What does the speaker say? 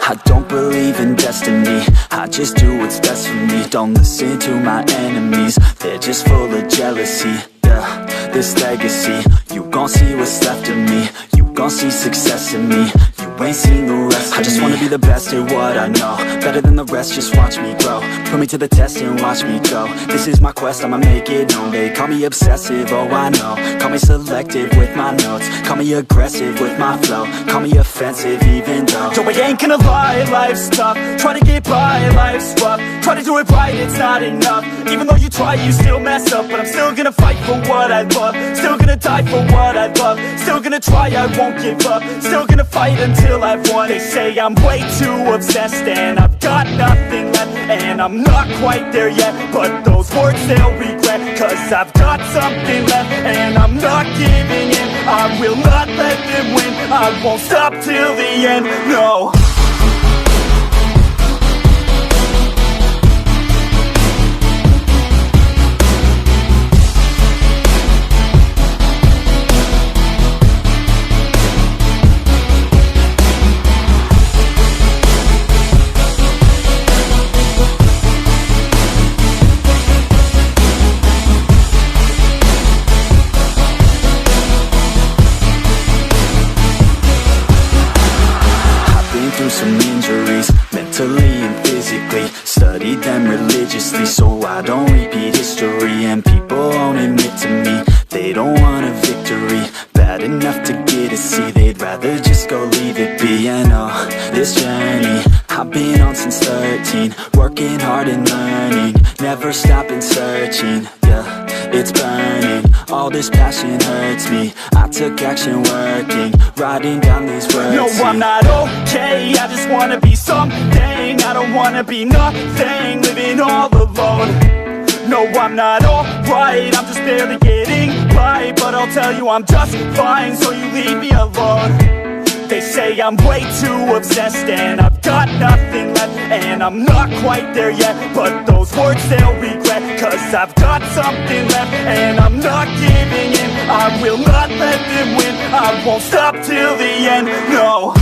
I don't believe in destiny, I just do what's best for me. Don't listen to my enemies, they're just full of jealousy. Yeah, this legacy, you gon' see what's left of me. You gon' see success in me, you ain't seen the rest of me. I just wanna be the best at what I know, better than the rest, just watch me grow. Put me to the test and watch me go. This is my quest, I'ma make it known. They call me obsessive, oh I know. Call me selective with my notes, call me aggressive with my flow. Call me offensive even though yo, I ain't gonna lie, life's tough. Try to get by, life's rough. Try to do it right, it's not enough. Even though you try, you still mess up. But I'm still gonna fight for what I love, still gonna die for what I love, still gonna try, I won't give up, still gonna fight until I've won. They say I'm way too obsessed and I've got nothing left, and I'm not quite there yet, but those words they'll regret, cause I've got something left and I'm not giving in. I will not let them win, I won't stop till the end, no. Through some injuries, mentally and physically. Studied them religiously so I don't repeat history. And people won't admit to me they don't want a victory bad enough to get a C. They'd rather just go leave it be. And oh, this journey I've been on since 13, working hard and learning, never stopping searching. Yeah, it's burning, all this passion hurts me. I took action working, writing down these words. No, I'm not okay, I just wanna be something. I don't wanna be nothing, living all alone. No, I'm not alright, I'm just barely getting by. But I'll tell you I'm just fine, so you leave me alone. They say I'm way too obsessed and I've got nothing left, and I'm not quite there yet, but those words they'll regret, cause I've got something left and I'm not giving in. I will not let them win, I won't stop till the end, no.